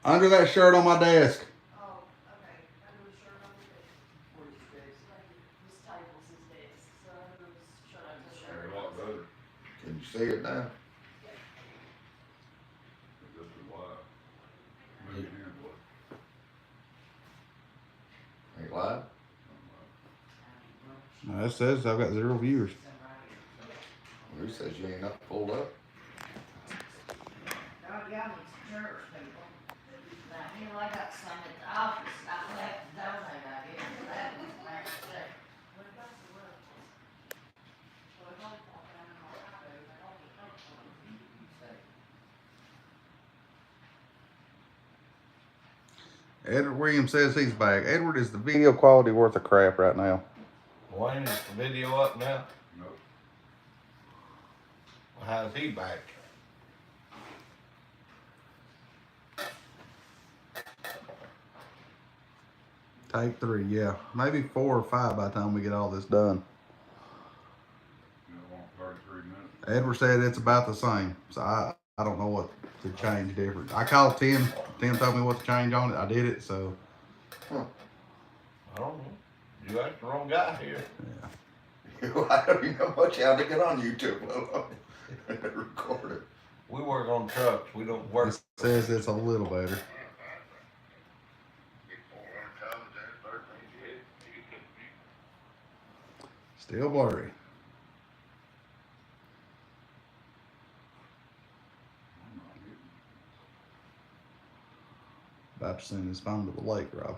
Under that shirt on my desk. Oh, okay. Under the shirt on the desk. Where's his desk? This table's his desk, so under his shirt on the Very shirt. a lot better. Can you see it now? Just a while. Maybe here, what? Ain't live? No, it says I've got 0 viewers. Who says you ain't up pulled up? Y'all need some church people. Now, here, I got some at the office, I left to donate, I guess, that was back there. What about the work? Well, I don't walk down in my highway, I don't get no fun. Edward Williams says he's back. Edward, is the video quality worth a crap right now? Wayne, is the video up now? Nope. Well, how's he back? Take 3, yeah. Maybe 4 or 5 by the time we get all this done. You don't want 33 minutes. Edward said it's about the same. So I don't know what to change different. I called Tim. Tim told me what to change on it. I did it, so I don't know. You asked the wrong guy here. yeah. I don't even know much how to get on YouTube. Record it. We work on trucks. We don't work. It says it's a little better. Still blurry. I'm not getting About to send his phone to the lake, Rob.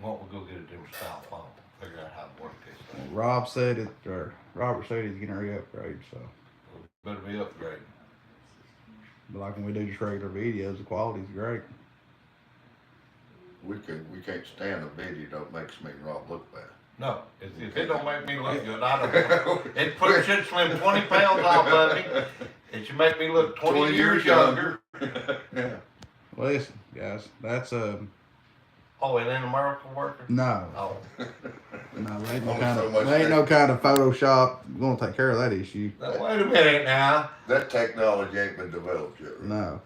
Why don't we go get a different style phone? Figure out how to work this thing. Rob said it, or Robert said he's getting ready to upgrade, so. Better be upgraded. But like when we do just regular videos, the quality's great. We can't stand a video that makes me and Rob look bad. No, if it don't make me look good, I don't. It should slim 20 pounds off of me. It should make me look 20 years younger. Yeah. Listen, guys, that's Oh, it ain't a miracle worker? no, Oh, no, there ain't no Only kind so of, much there ain't no kind of Photoshop gonna take care of that issue. now, wait a minute now. That technology ain't been developed yet. Right? No,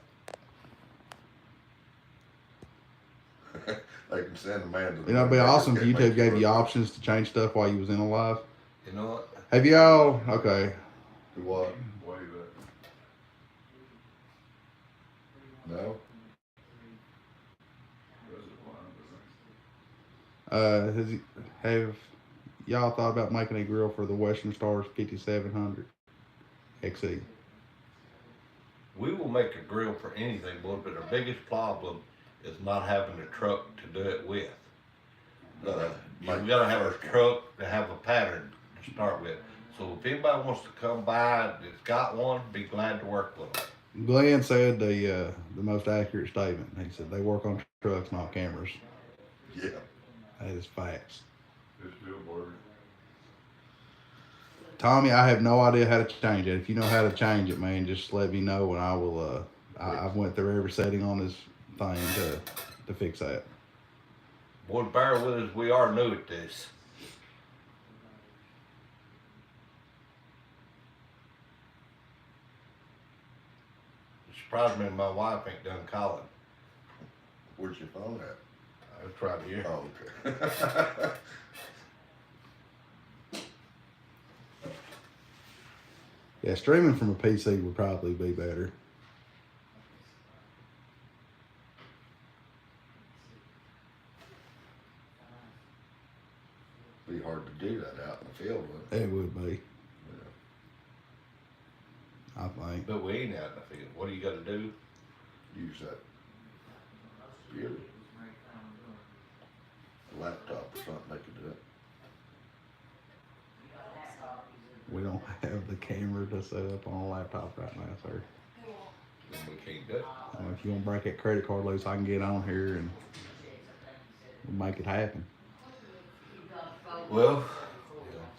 They can send a man to the you know, it'd be moon, awesome if can't YouTube make gave you look options to change stuff while you was in a live. You know what? Have y'all? Okay, good. What? way that. No? have y'all thought about making a grill for the Western Stars 5700 XE? We will make a grill for anything, boy, but our biggest problem is not having a truck to do it with. You gotta have a truck to have a pattern to start with. So if anybody wants to come by that's got one, be glad to work with them. Glenn said the most accurate statement. He said they work on trucks, not cameras. Yeah. That is facts. It's still blurry. Tommy, I have no idea how to change it. If you know how to change it, man, just let me know and I will. I've went through every setting on this thing to fix that. Boy, bear with us, we are new at this. It surprised me my wife ain't done calling. Where's your phone at? I was right here. Oh, okay. Yeah, streaming from a PC would probably be better. Be hard to do that out in the field, wouldn't it? It would be. I think. But we ain't out in the field. What do you gotta do? Use that computer, a laptop or something, they could do it. We don't have the camera to set up on a laptop right now, sir. Then we can't do it. If you want to break that credit card loose, I can get on here and we'll make it happen. Well,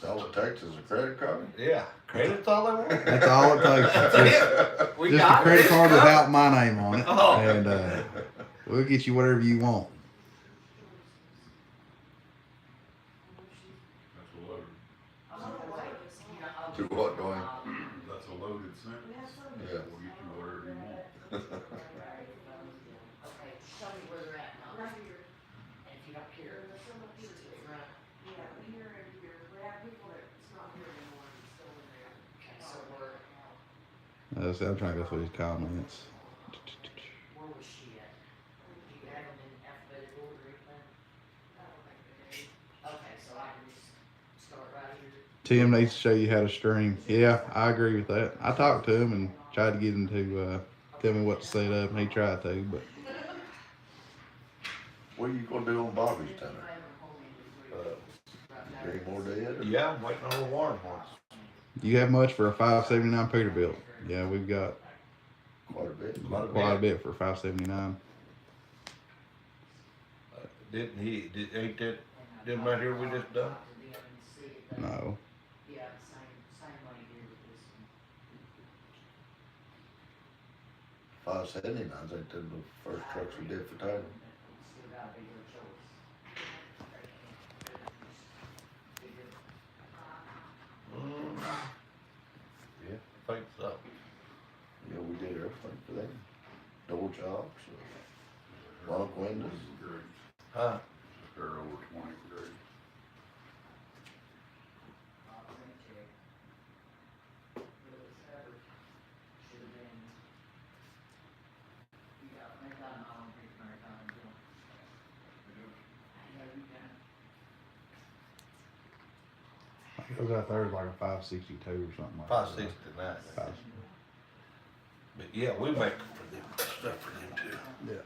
All it takes is a credit card. yeah, credit's all they want. That's all it takes. We Just a got credit it. card without my name on it. Oh. And we'll get you whatever you want. That's a loaded. To what, going? That's a loaded sentence. Yeah. We'll get you whatever you want. So I'm trying to go through his comments. Where was she at? Do you have them in alphabetical order or anything? Okay, so I can just start right here. Tim needs to show you how to stream. Yeah, I agree with that. I talked to him and tried to get him to tell me what to set up, and he tried to, but What are you gonna do on Bobby's tenor? Any more dead? or- Yeah, I'm waiting on the Warren horse. you have much for a 579 Peterbilt. Yeah, we've got Quite a bit. quite a bit for 579. Didn't right here we just done? No. Yeah, same money here with this one. 579s ain't them the first trucks we did for Taylor. Still gotta be your choice. Yeah, I think so. Yeah, we did everything for them. Door jobs, lock windows. Huh? They're over 20 degrees. Should've been. Yeah, they got an all big marathon deal. Yeah, you can. Those out there is like a 562 or something like 569. that. But yeah, we make for them, stuff for them too. Yeah.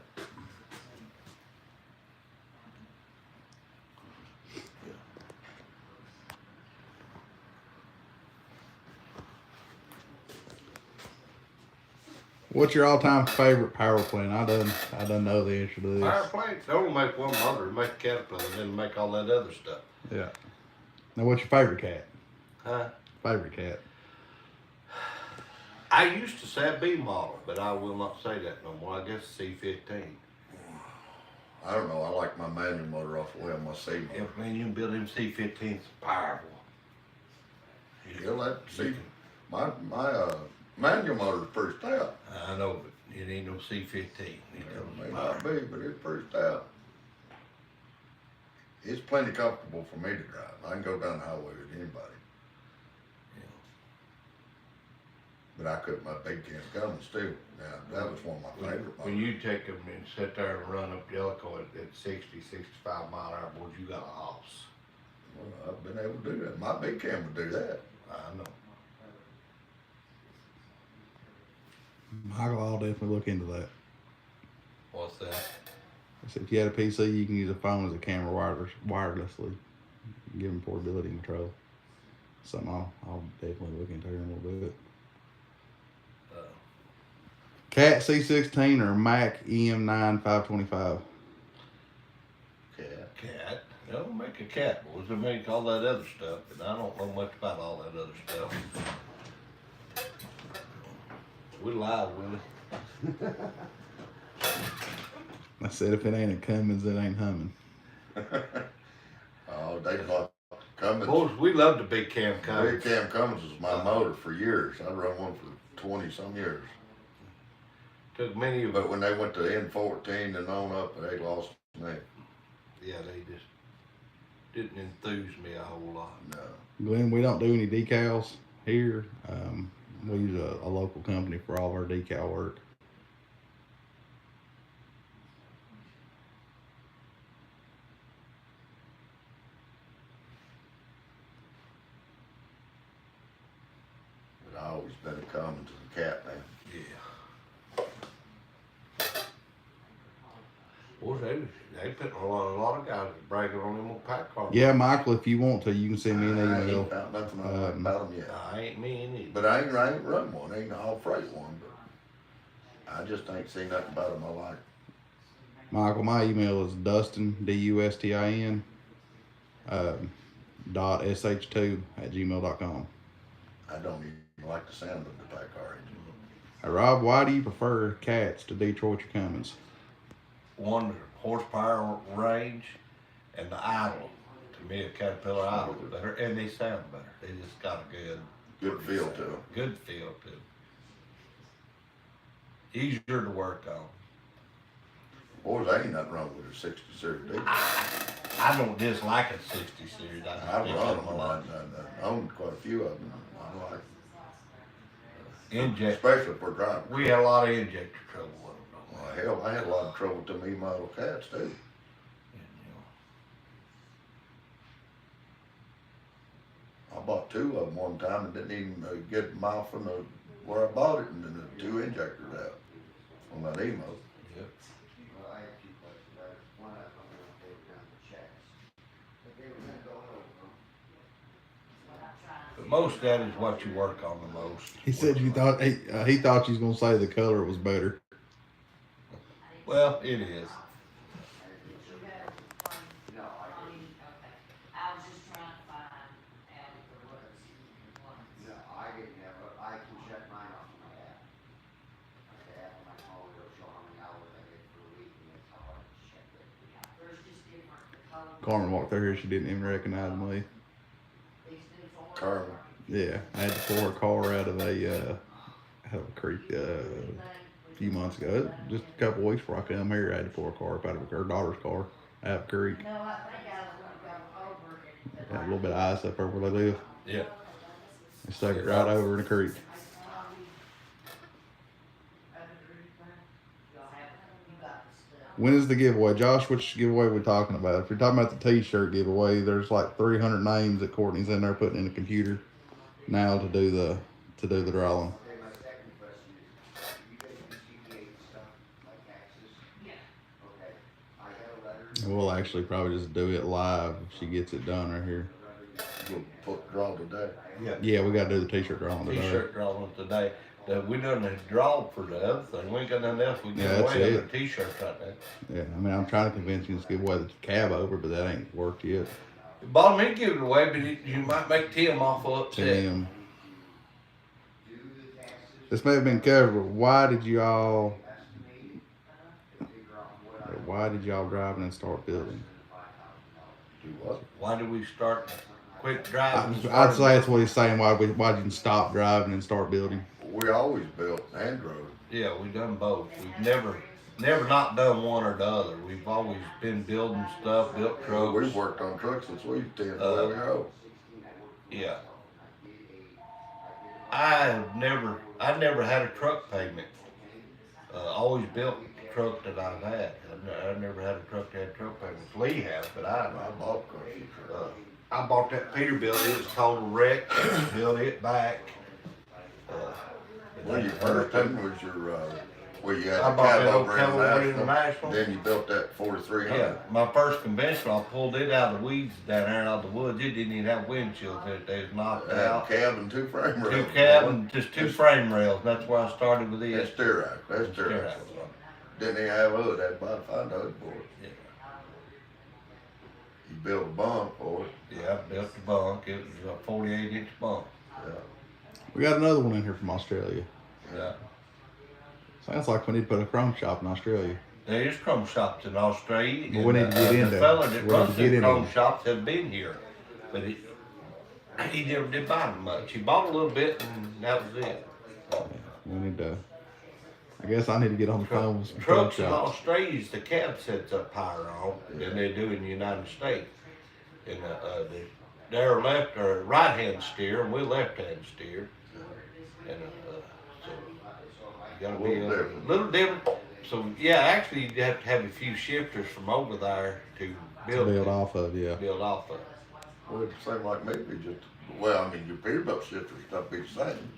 What's your all-time favorite power plant? I done know the answer to Power this. plants, they only make one motor, make a Caterpillar, and then make all that other stuff. Yeah. Now, what's your favorite cat? Huh? Favorite cat? I used to say a B model, but I will not say that no more. I guess C15. I don't know, I like my manual motor off the way on my C motor. If man, you can build them C15s powerful. Yeah, that, see, my manual motor's pretty stout. I know, but it ain't no C15. It may not be, but it's pretty stout. It's plenty comfortable for me to drive. I can go down the highway with anybody. But I could, my big Ken Cummins too. Now, that was one of my favorite When motors. you take them and sit there and run up Jellicoe at 60, 65 mile an hour, boy, you got a hoss. Well, I've been able to do that. My big Ken would do that. I know. Michael, I'll definitely look into that. What's that? I said, if you had a PC, you can use a phone as a camera wirelessly. Give them portability control. Something I'll definitely look into here in a little bit. Cat C16 or Mac EM9 525? Cat. They'll make a cat, boys. They make all that other stuff, but I don't know much about all that other stuff. We live, Willie. I said, if it ain't a Cummins, it ain't humming. Oh, they bought Cummins. Boys, we love the big cam Big Cummins. Cam Cummins was my motor for years. I run one for 20 some years. Took many of But when they went to N14 and on up, they lost me. yeah, they just didn't enthuse me a whole lot. No. Glenn, we don't do any decals here. We use a local company for all of our decal work. But I always been a Cummins and a cat man. Yeah. Boys, they put a lot of guys bragging on them old pack cars. Yeah, Michael, if you want to, you can send me an I email. ain't found nothing I like about them yet. I ain't me neither. But I ain't run one. Ain't an all freight one. But I just ain't seen nothing about them I like. Michael, my email is Dustin, DUSTIN, .sh2@gmail.com. I don't even like the sound of the pack car engine. Rob, why do you prefer cats to Detroit or Cummins? One, the horsepower range, and the idle. To me, a Caterpillar idle is better, and they sound better. They just got a Good feel to them. good feel to them. Easier to work on. Boys, ain't nothing wrong with a 60 series diesel. I don't dislike a 60 series. I run them a lot. I own quite a few of them. I like Inject, especially if we're driving. we had a lot of injector trouble with them. Well, hell, I had a lot of trouble with them E-model cats too. I bought 2 of them one time and didn't even get them off from where I bought it, and then the 2 injectors out on that E-mo. Yep. Well, I had 2 questions. One of them, they were done for checks. But they were gonna go over them. But most of that is what you work on the most. He said you thought he thought you was gonna say the color was better. Well, it is. No, I didn't. Okay, I was just trying to find out if there was one. No, I didn't have, I can shut mine off my app. The app on my phone will show how many hours I did for a week, and that's how I check it. Yeah, there's just different colors. Carmen walked through here. She didn't even recognize me. These new forms Carmen. are- Yeah, I had to pull her car out of a creek a few months ago. Just a couple weeks before I come here, I had to pull her car up out of her daughter's car out of a creek. No, I think I was gonna go over it. Had a little bit of ice up there where they live. Yeah. They stuck it right over in the creek. When is the giveaway? Josh, which giveaway we talking about? If you're talking about the t-shirt giveaway, there's like 300 names that Courtney's in there putting in the computer now to do the drawing. Okay, my second question is, you guys do CPA stuff, like taxes? Yeah. Okay, I got a letter. And we'll actually probably just do it live if she gets it done right here. We'll draw today. Yeah. Yeah, we got to do the t-shirt drawing today. T-shirt drawing today. We done a draw for the other thing. We ain't got nothing else. We Yeah, give that's away it. other t-shirts right now. Yeah, I mean, I'm trying to convince you to give away the cab over, but that ain't worked yet. Bottom ain't give it away, but you might make Tim awful upset. Tim, this may have been covered, but why did y'all driving and start building? Do what? Why did we quit driving? and I'd start say that's what he's saying. Why did you stop driving and start building? We always built and drove. Yeah, we done both. We've never not done one or the other. We've always been building stuff, built trucks. We've worked on trucks since we was 10, 12 years old. Yeah. I never had a truck payment. Always built the truck that I've had. I never had a truck that had truck payments. Lee has, but I I haven't. bought cars. I bought that Peterbilt. It was total wreck. Built it back. Well, your first one was your, where you had I the bought cab that old over Caliber international. International. Then you built that 4300. Yeah, my first conventional, I pulled it out of the weeds down there out of the woods. It didn't even have windshields in it. They was knocked It had a out. cab and 2 frame rails. Two cab and just 2 frame rails. That's where I started with That's it. steer rack. That's steer Steer rack. rack. Didn't even have hood. Had to find a hood for it. Yeah. You built a bunk for it. Yeah, I built the bunk. It was a 48-inch bunk. Yeah. We got another one in here from Australia. Yeah. Sounds like we need to put a chrome shop in Australia. There is chrome shops in Australia. But we need to get in The there. fella that We need runs to get the in chrome there. shops has been here, but he never did buy them much. He bought a little bit and that was it. We need to. I guess I need to get on the phone with some chrome Trucks in shops. Australia, the cab sets up higher on than they do in the United States. And they're left or right hand steer, and we're left hand steer. And so you gotta be a little different. So yeah, actually you have to have a few shifters from over there to To build build off of, yeah. build off of. Well, it seemed like maybe just, well, I mean, your Peterbilt shifter stuff be the same.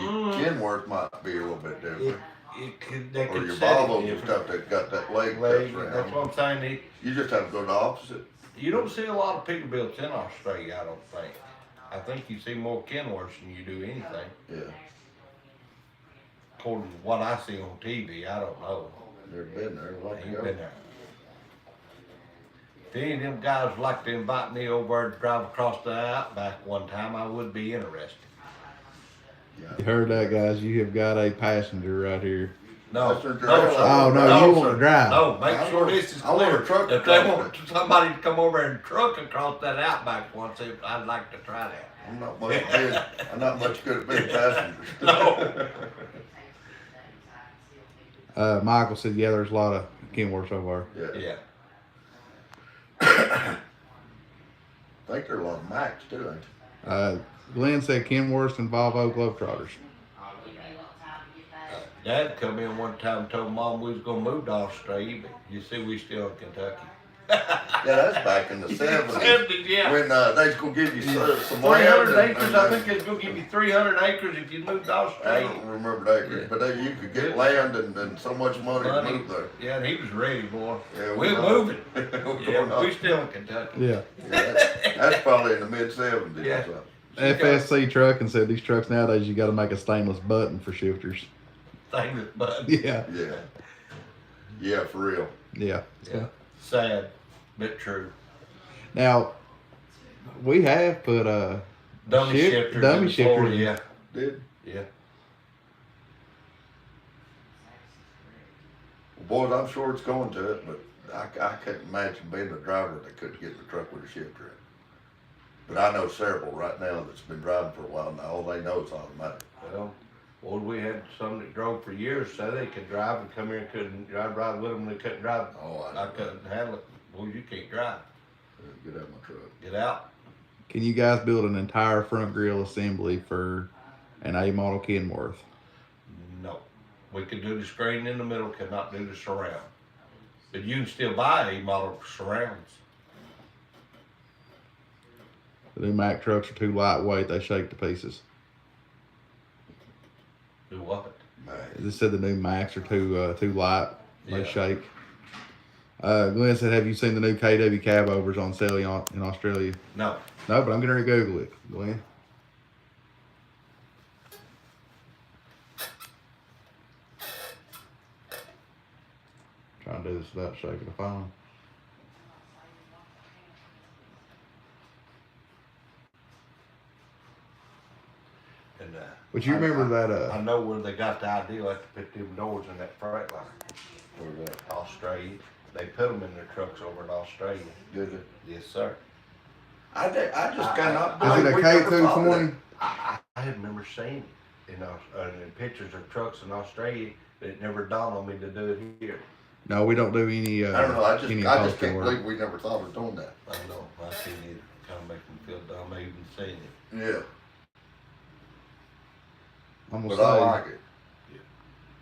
Your Mm. Kenworth might be a little bit different. They Or could your set it Volvos and different. stuff that got that leg Leg, cuts that's around. what I'm saying. You just have to go the opposite. You don't see a lot of Peterbilts in Australia, I don't think. I think you see more Kenworths than you do anything. Yeah. According to what I see on TV, I don't know. Never been there. I Like to ain't go. been there. If any of them guys would like to invite me over to drive across the outback one time, I would be interested. You heard that, guys? You have got a passenger right here. No, That's their no, drive. sir. Oh, no, you want sir. to drive. No, make I sure want- this is I want a clear. truck If they across want somebody to come over and truck across that outback once, I'd like to try that. I'm not much good. I'm not much good at being passengers. No. Michael said, yeah, there's a lot of Kenworths over Yeah. Yeah. I think there are a lot of Macs too, ain't there. Glenn said Kenworths and Volvo Globetrotters. Dad come in one time and told Mom we was gonna move to Australia, but you see, we still in Kentucky. Yeah, that's back in the 70s. 70s, yeah. When, they was gonna give you some 300 land. acres, I think it's gonna give you 300 acres if you moved to I Australia. don't remember the acres, Yeah. but you could get land and so much money to move there. Yeah, and he was ready, boy. Yeah, We're know. moving. We're going Yeah, we up. still in Kentucky. Yeah. Yeah, that's probably in the mid-70s. Yeah. So. FSC Trucking said these trucks nowadays you got to make a stainless button for shifters. Thing that, but Yeah. Yeah. Yeah, for real. Yeah. yeah, sad, but true. Now, we have put Dummy Shif- shifters. dummy in the floor, shifters. Yeah, Did. yeah. Well, boys, I'm sure it's going to it, but I couldn't imagine being a driver that couldn't get in the truck with a shifter in. But I know several right now that's been driving for a while now. All they know is automatic. Well, boy, we had some that drove for years, so they could drive and come here and couldn't drive right with them. They couldn't drive. Oh, I couldn't handle it. Boy, you can't drive. Get out of my truck. Get out. Can you guys build an entire front grille assembly for an A model Kenworth? No. We could do the screen in the middle, could not do the surround. But you can still buy a model surrounds. The new Mack trucks are too lightweight; they shake to pieces. Do what? Man. They said the new Macs are too light; they Yeah. shake. Glenn said, "Have you seen the new KW cab overs on sale in Australia?" No. No, but I'm gonna Google it, Glenn. Trying to do this without shaking the phone. And But you remember that? I know where they got the idea like to put them doors in that freight line. Where's that? Australia. They put them in their trucks over in Australia. Did it? Yes, sir. I just cannot Is it believe a we never K2 thought of that. 20? I remember seeing it in pictures of trucks in Australia, but it never dawned on me to do it here. No, we don't do any. I don't know. I any just postal can't work. believe we never thought of doing that. I know. I seen it. Kind of make me feel dumb even saying it. Yeah, I'm gonna but I say, like it.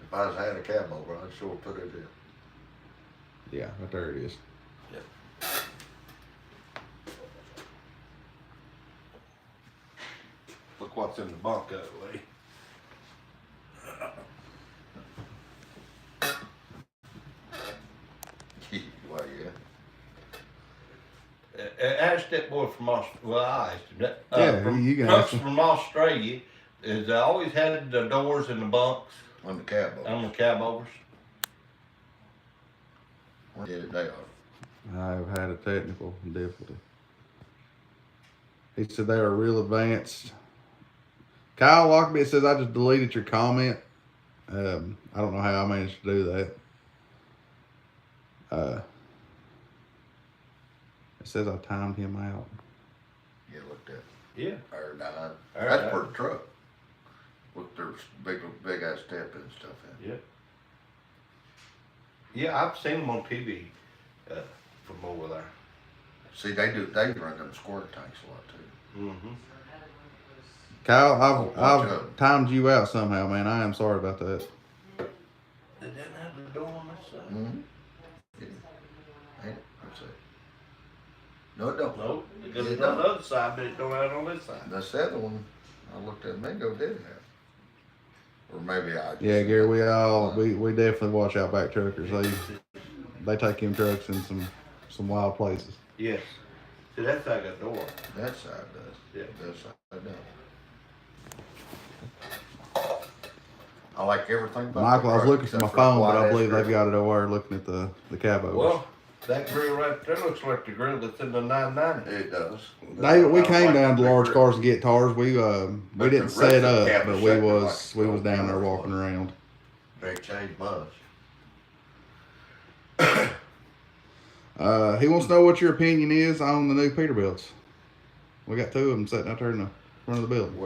If I was had a cab over, I'd sure put it in. yeah, right there it is. Look what's in the bunk that way. Well, yeah. Ask that boy from Australia. Well, I asked him that. Yeah, from you can trucks ask him. from Australia, is they always had the doors in the bunks On the cab over. on the cab overs. Yeah, they are. I've had a technical difficulty. He said they are real advanced. Kyle Lockerbie says I just deleted your comment. I don't know how I managed to do that. It says I timed him out. Yeah, look at Yeah. R9. R9. That's for the truck. Look, there's big ass step and stuff in. Yeah. Yeah, I've seen them on TV from over there. See, they run them squirt tanks a lot too. Mm-hmm. Kyle, Watch I've out. timed you out somehow, man. I am sorry about that. They didn't have the door on this side. Mm-hmm. Yeah. Ain't it? Let's see. No, it don't. No, it goes It on don't. the other side, but it don't have it on this side. That's the other one. I looked at Mingo did have. Or maybe I. Yeah, Gary, we definitely watch out back truckers. They take them trucks in some wild places. Yes. See, that side got door. That side does. Yeah. That side does. I like everything about Michael, I was the truck looking for my except phone, the but I wide-ass believe they've grill. got it over there looking at the cab overs. Well, that grill right there looks like the grill that's in the 990. It does. We I came like down to the large big cars to get tires. We But didn't the rest set of the up, cab but is we set was like down there gold walking was. around. They changed much. He wants to know what your opinion is on the new Peterbilts. We got two of them sitting out there in the front of the building.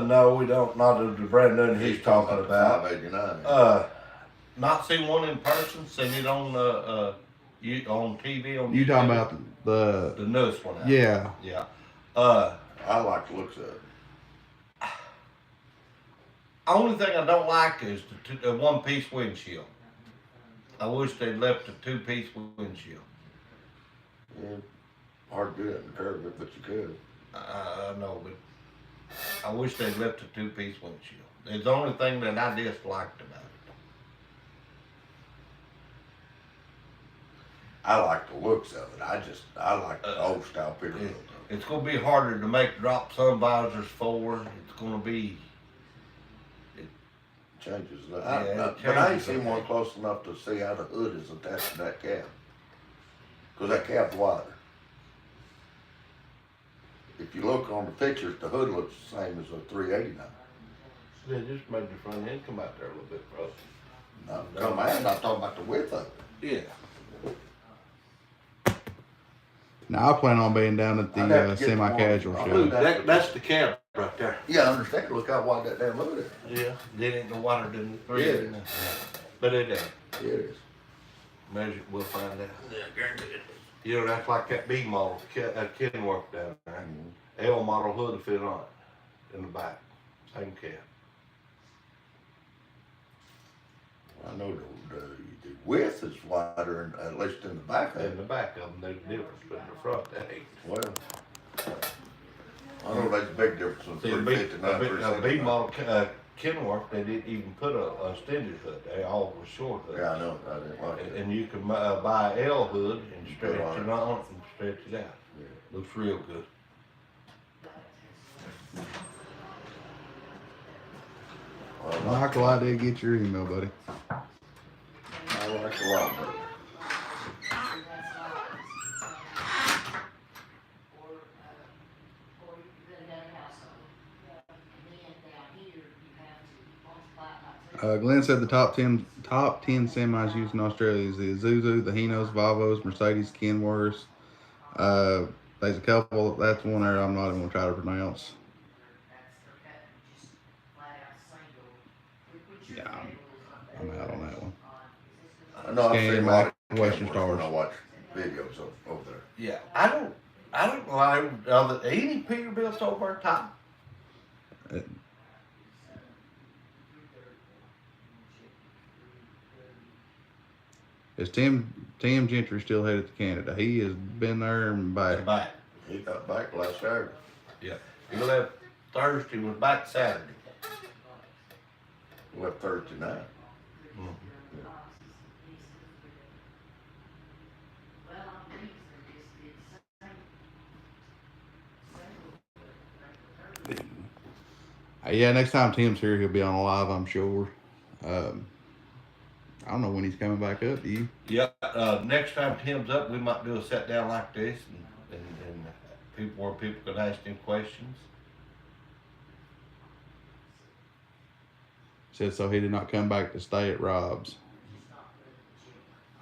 No, we don't. Not the brand new he's talking about. 589. Not seen one in person. Seen it on on TV. On You talking YouTube. about the newest one? Out. yeah. Yeah. I like the looks of it. Only thing I don't like is the one-piece windshield. I wish they'd left a two-piece windshield. Yeah, hard to do that in the curve, but you could. I know, but I wish they'd left a two-piece windshield. It's the only thing that I disliked about it. I like the looks of it. I like the old style Peterbilt. It's gonna be harder to make drop sun visors for. It's gonna be, Changes that. Yeah, it But I ain't changes seen the one thing. close enough to see how the hood is attached to that cab. Cause that cab's wider. If you look on the pictures, the hood looks the same as a 389. they just made the front end come out there a little bit, bro. Now, come on, I'm not talking about the width of it. Yeah. Now I plan on being down at I'd the have to get semi-casual one. show. That's the cab right there. Yeah, I understand. Look how wide that damn hood is. Yeah. They didn't know wider than the Yeah. 389. But it ain't. Yeah, it is. Measure, we'll find out. Yeah, guarantee it. You know, that's like that B model, Kenworth down there. L model hood to fit on it in the back. Same cab. I know the width is wider, at least in the back of In it. the back of them, there's a difference, but in the front, that ain't. Well, I know there's a big difference in See, a 359 B, B model Kenworth, they didn't even put a extended hood. They all were short hood. Yeah, I know. I didn't like it. And you can buy a L hood and stretch Put on it it. on and stretch it out. Yeah. Looks real good. Well, Michael, I did get your email, buddy. I like a lot better. Or you could have a household. And then down here, you have to multiply it by two. Glenn said the top 10 semis used in Australia is the Isuzu, the Hinos, Volvos, Mercedes, Kenworths. There's a couple. That's one there I'm not even gonna try to pronounce. Yeah, I'm out on that one. I know I've Scan seen a lot like of Western Kenworths Stars. when I watch videos over there. Yeah, I don't know. Are there any Peterbilts over there top? Is Tim Gentry still headed to Canada? He has been there and back. Back. He got back last Saturday. Yeah. He left Thursday, was back Saturday. Left Thursday night. Yeah, next time Tim's here, he'll be on a live, I'm sure. I don't know when he's coming back up. Do you? Yeah, next time Tim's up, we might do a sit down like this and people where people could ask him questions. Said so he did not come back to stay at Rob's.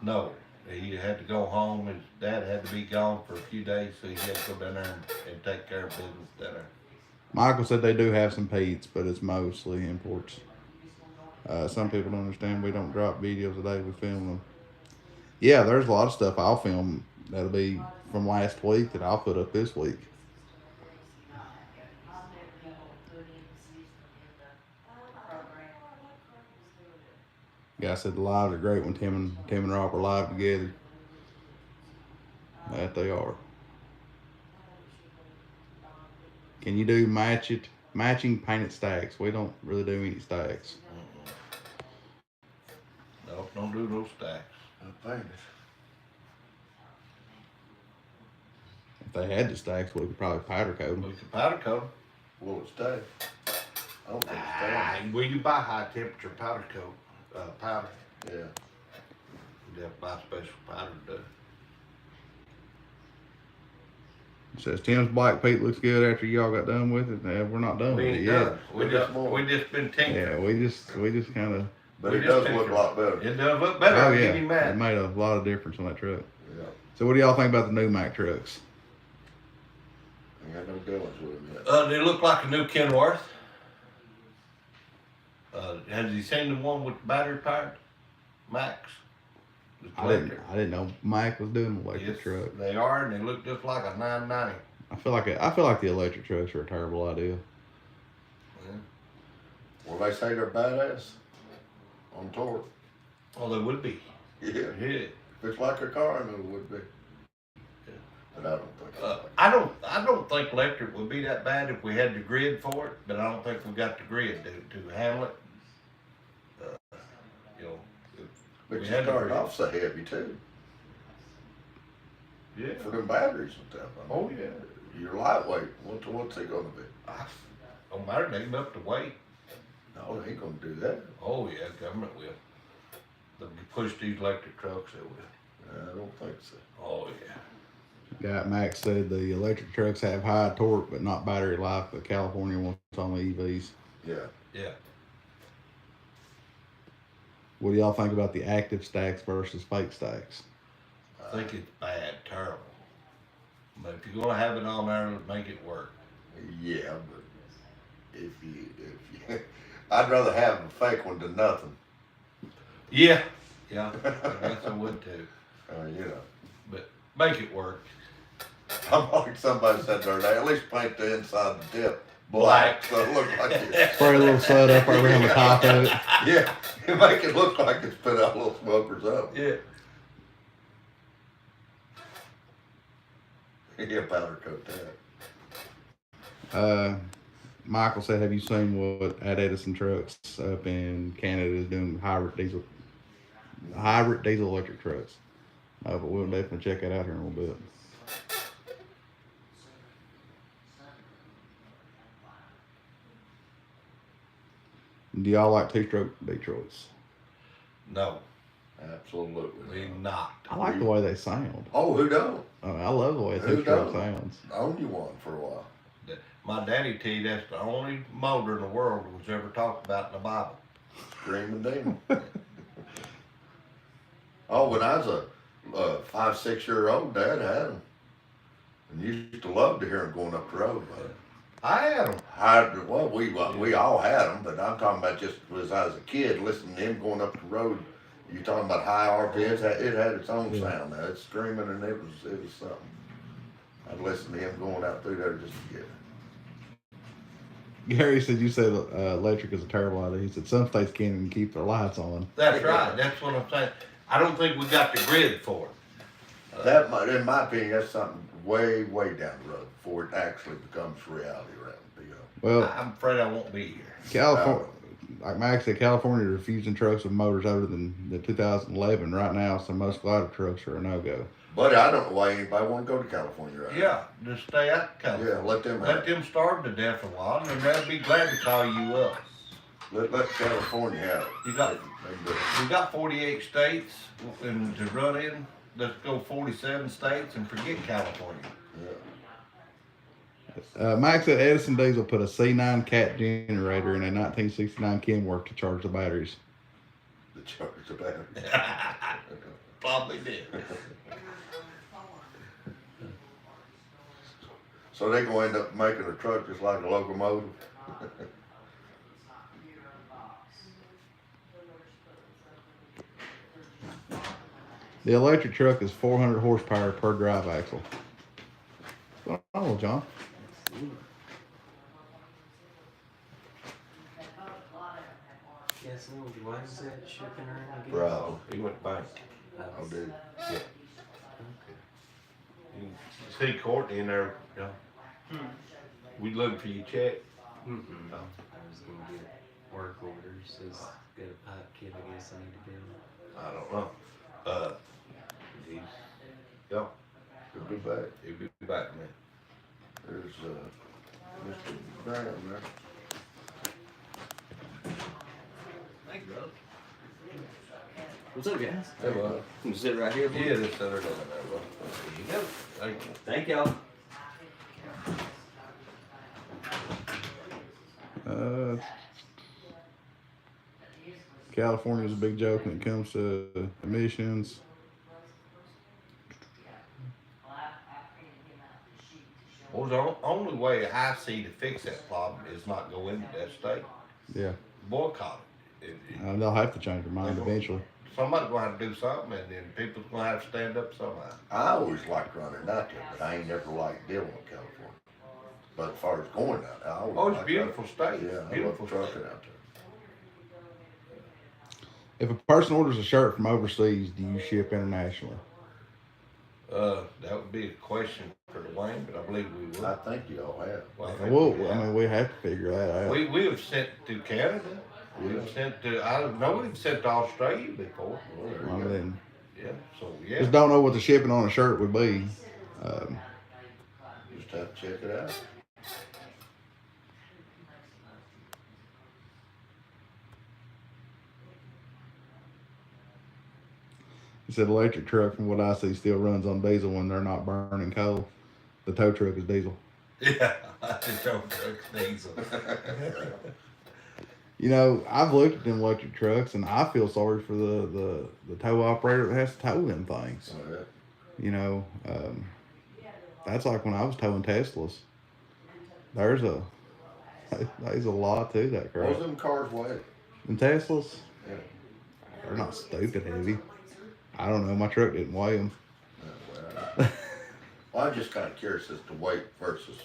No, he had to go home. His dad had to be gone for a few days, so he had to go down there and take care of business down there. Michael said they do have some Pete's, but it's mostly imports. Some people don't understand we don't drop videos today, we film them. Yeah, there's a lot of stuff I'll film that'll be from last week that I'll put up this week. Guy said the lives are great when Tim and Rob are live together. That they are. Can you do matching painted stacks? We don't really do any stacks. No, don't do those stacks. I think If they had the stacks, we could probably powder coat We them. can powder coat 'em. will it stay? I don't think it stays. Well, you buy high temperature powder coat, powder. Yeah. You have to buy special powder to do it. It says Tim's Black Pete looks good after y'all got done with it. We're not done with it ain't yet. done. We got more. We just been tinkering. Yeah, we just kind of. But We it just does tinkered. look a lot better. It does look better. Oh I'll yeah, give you it that. made a lot of difference on that truck. Yeah. So what do y'all think about the new Mack trucks? Ain't got no dealings with them yet. They look like a new Kenworth. Has you seen the one with the battery powered? Max? It's I electric. didn't know Mack was doing an electric Yes, truck. they are, and they look just like a 990. I feel like the electric trucks are a terrible idea. Well, they say they're badass on torque. Well, they would be. Yeah, Yeah. if it's like a car, and it would be. But I don't think so. I don't think electric would be that bad if we had the grid for it, but I don't think we got the grid to handle it. You know, But we you had to started agree. off so heavy too, yeah. for them batteries and stuff. I mean, Oh yeah. You're lightweight, what's it gonna be? Don't matter, they can up to weight. No, they ain't gonna do that. Oh yeah, government will. They'll push these electric trucks, they will. I don't think so. Oh yeah. Guy at Max said the electric trucks have high torque but not battery life, but California wants only EVs. Yeah. Yeah. What do y'all think about the active stacks versus fake stacks? I think it's bad, terrible. But if you're gonna have it on there, make it work. Yeah, but if you, I'd rather have a fake one than nothing. Yeah. Yeah, I guess I would too. You know, But make it work. I'm like somebody said the other day, at least paint the inside of the tip black, so it look like it. Spray a little soda up around the top of it. Yeah, you make it look like it's put out little smokers up. Yeah. Yeah, powder coat that. Michael said, have you seen what Ad Edison Trucks up in Canada is doing hybrid diesel electric trucks? But we'll definitely check that out here in a little bit. Do y'all like two-stroke Detroits? No, Absolutely. not. I like the way they sound. Oh, who don't? I love the way a Who two-stroke don't? sounds. I owned you one for a while. My daddy tell you that's the only motor in the world that was ever talked about in the Bible. Screaming demon. Oh, when I was a 5, 6-year-old, Dad had them. And used to love to hear them going up the road. But I had them. we all had them, but I'm talking about just as I was a kid, listening to him going up the road. You talking about high RPMs? It had its own sound. Now it's screaming, and it was something. I'd listen to him going out through there just to get it. Gary said you said electric is a terrible idea. He said some states can't even keep their lights on. That's right. That's what I'm saying. I don't think we got the grid for it. That might, in my opinion, that's something way, way down the road before it actually becomes reality around the deal. Well, I'm afraid I won't be here. California, like Max said, California is refusing trucks with motors older than the 2011 right now, so most glider trucks are a no-go. But I don't know why anybody want to go to California right Yeah, just stay out of California. now. Yeah, let them have Let it. them starve to death a while, and they'll be glad to call you up. Let California have it. You got- They can do it. We got 48 states and to run in. Let's go 47 states and forget California. Yeah. Max said Edison Diesel put a C9 cat generator in a 1969 Kenworth to charge the batteries. The charge the battery. Probably did. So they gonna end up making a truck just like a locomotive. The electric truck is 400 horsepower per drive axle. Oh, John. Yes, Lord, why is that shipping around again? Bravo. He went back. Oh, dude. You see Courtney in there, you know. We looking for your check. Mm-hmm. I was gonna get work orders, says got a pipe kit I guess I need to build. I don't know. He's, yeah, Could be back. he'll be back, man. There's Mr. Brown there. Thank you, brother. What's up, guys? Hey, bud. Can you sit right here? Yeah, this other down there, bro. There you go. Thank you. Thank y'all. California's a big joke when it comes to emissions. Well, the only way I see to fix that problem is not go into that state. Yeah, Boycott it. they'll have to change their mind eventually. Somebody's gonna have to do something, and then people's gonna have to stand up somehow. I always liked running out there, but I ain't never liked dealing with California. But as far as going out, I always Oh, it's a liked beautiful that. state. Yeah, I Beautiful love trucking state. out there. If a person orders a shirt from overseas, do you ship internationally? That would be a question for Dwayne, but I believe we I would. think you all have. Well, Well, I mean, we have to figure that out. we have sent to Canada. We've sent to, I know we've sent to Australia before. Well, there I you go. mean, Yeah, so yeah. just don't know what the shipping on a shirt would be. Just have to check it out. He said electric truck, from what I see, still runs on diesel when they're not burning coal. The tow truck is diesel. Yeah, I don't truck diesel. You know, I've looked at them electric trucks, and I feel sorry for the tow operator that has to tow them things. Oh, yeah. You know, that's like when I was towing Teslas. There's a lot to that crap. What was them cars weigh? And Teslas, Yeah. they're not stupid heavy. I don't know. My truck didn't weigh them. Well, I'm just kind of curious as to weight versus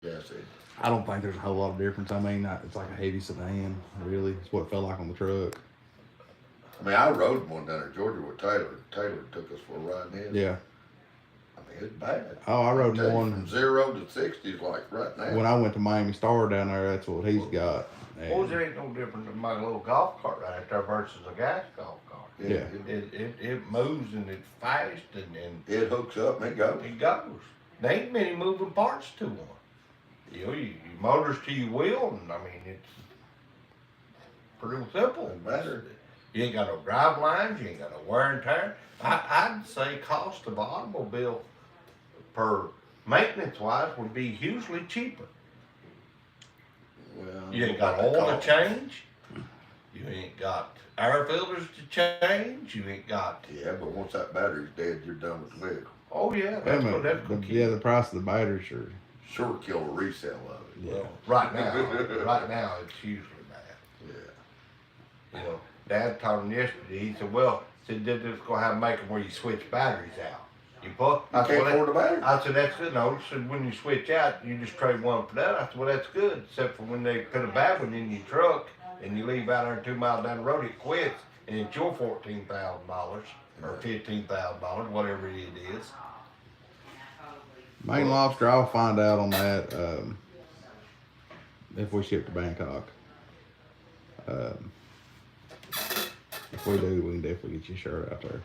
gas engine. I don't think there's a whole lot of difference. I mean, it's like a heavy sedan, really. It's what it felt like on the truck. I mean, I rode one down in Georgia with Taylor. Taylor took us for a ride in. Yeah. I mean, it's bad. Oh, I rode Tell you, one from 0 to 60 is like right now. when I went to Miami Star down there. That's what he's got. Well, And, there ain't no different than my little golf cart right there versus a gas golf cart. Yeah. It moves and it's fast and It hooks up and it goes. it goes. There ain't many moving parts to one. You know, you motors to your wheel, and I mean, it's pretty simple. Doesn't matter. You ain't got no drive lines, you ain't got no wear and tear. I'd say cost of automobile per maintenance wise would be hugely cheaper. Well, You ain't got oil to change. You ain't got air filters to change. You ain't got. Yeah, but once that battery's dead, you're done with the vehicle. Oh yeah, wait a that's minute, what that's gonna keep. yeah, the price of the batteries are. Sure kill a resale of it. Yeah. Right now it's usually bad. Yeah. You know, Dad told him yesterday. He said, "Well, they're just gonna have to make them where you switch batteries out. You put." I can't well, afford the battery. I said, "That's good." No, he said, "When you switch out, you just trade one for that." I said, "Well, that's good, except for when they put a bad one in your truck and you leave out there 2 miles down the road, it quits, and it's your $14,000 or $15,000, whatever it is." Maine Lobster, I'll find out on that if we ship to Bangkok. If we do, we can definitely get you a shirt out there.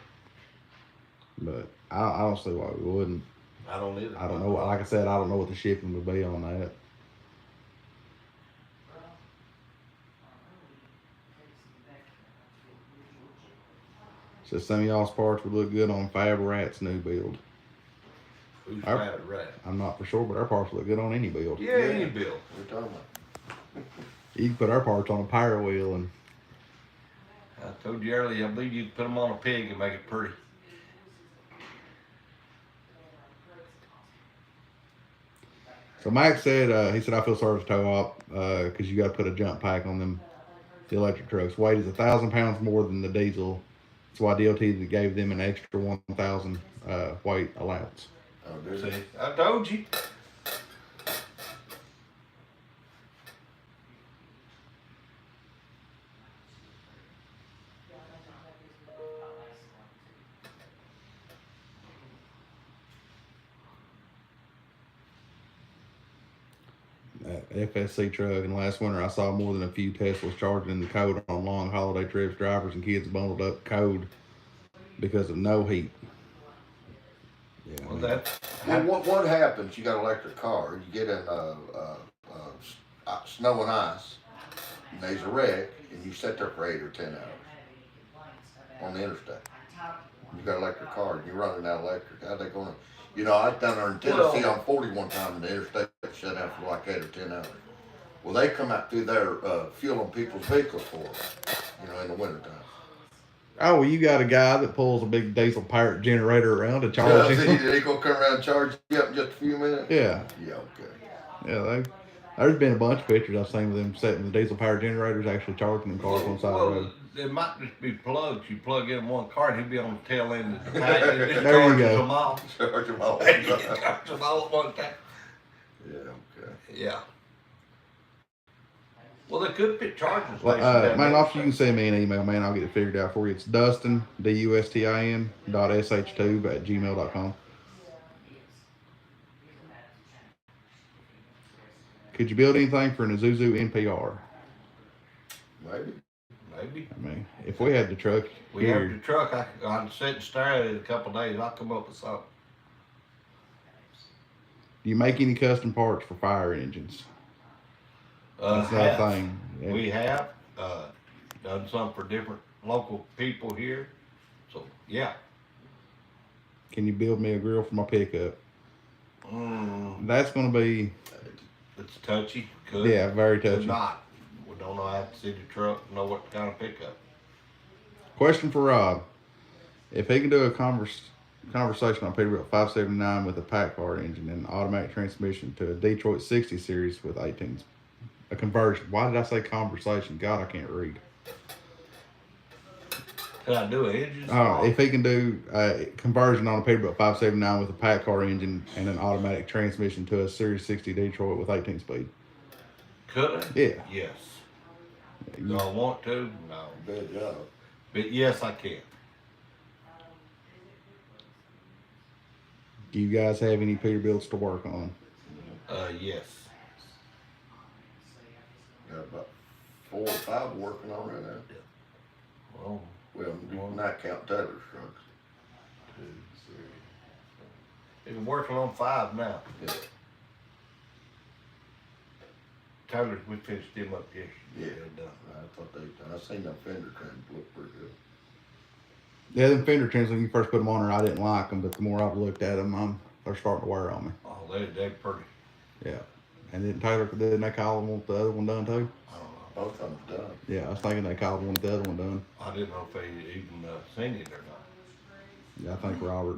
But I don't see why we wouldn't. I don't either. I don't know. Like I said, I don't know what the shipping would be on that. So some of y'all's parts would look good on Fab Rat's new build. Who's Our- bad at rat? I'm not for sure, but our parts look good on any build. Yeah, any bill. We're talking about. You can put our parts on a power wheel and I told you earlier, I believe you can put them on a pig and make it pretty. so Max said, he said, I feel sorry for tow op, cause you gotta put a jump pack on them, the electric trucks. Weight is 1,000 pounds more than the diesel. That's why DOT gave them an extra 1,000, weight allowance. Oh, dude. See, I told you. FSC truck, and last winter I saw more than a few Teslas charging in the code on long holiday trips. Drivers and kids bundled up code because of no heat. Yeah, Well, that's Well, what happens? You got an electric car. You get in snow and ice. And there's a wreck, and you sit there for 8 or 10 hours on the interstate. You got an electric car, and you're running out of electric. How they gonna? You know, I done there in Tennessee on 40 one time, and the interstate shut down for like 8 or 10 hours. Well, they come out through there fueling people's vehicles for them, you know, in the wintertime. oh, well, you got a guy that pulls a big diesel pirate generator around to charge Yeah, him. they gonna come around and charge you up in just a few minutes? Yeah, Yeah, okay. yeah. There's been a bunch of pictures I've seen of them setting the diesel powered generators actually charging them cars on the side of the road. it might just be plugs. You plug in one car, and he'll be on the tail end of the pack, and it just There you charges go. them all. Charge them all. Charge them all at one time. Yeah, okay. Yeah. Well, they could put charging Well, stations down man, there. officer, you can send me an email, man. I'll get it figured out for you. It's Dustin, DUSTIN .sh2 @gmail.com. Could you build anything for an Isuzu NPR? Maybe. Maybe. I mean, if we had the truck We have here, the truck, I'd sit and stare at it a couple of days, I'll come up with something. do you make any custom parts for fire engines? That's another Have. thing. Yeah. We have, done some for different local people here, so, yeah. Can you build me a grill for my pickup? Mm, That's going to be, it's touchy, could. yeah, very Could touchy. not. We don't know how to see the truck, know what kind of pickup. Question for Rob. If he can do a conversation on Peterbilt 579 with a Packard engine and automatic transmission to a Detroit 60 series with 18s, a conversion. Why did I say conversation? God, I can't read. Could I do an engine? If he can do a conversion on a Peterbilt 579 with a Packard engine and an automatic transmission to a Series 60 Detroit with 18 speed. Could I? Yeah. Yes. Do I want to? No. Good job. But yes, I can. Do you guys have any Peterbilts to work on? Yes. Got about 4 or 5 working on right now. Well, Well, do not count Taylor's trucks. 2, 3. Been working on 5 now. Yeah. Tyler's, we finished him up yesterday. Yeah. They're done. I thought I seen them fender trims look pretty good. Yeah, them fender trims, when you first put them on there, I didn't like them, but the more I've looked at them, they're starting to wear on me. Oh, they're pretty. Yeah. And then Taylor, didn't they call them want the other one done too? I don't know. Both of them's done. Yeah, I was thinking they called one the other one done. I didn't know if they even seen it or not. Yeah, I think Robert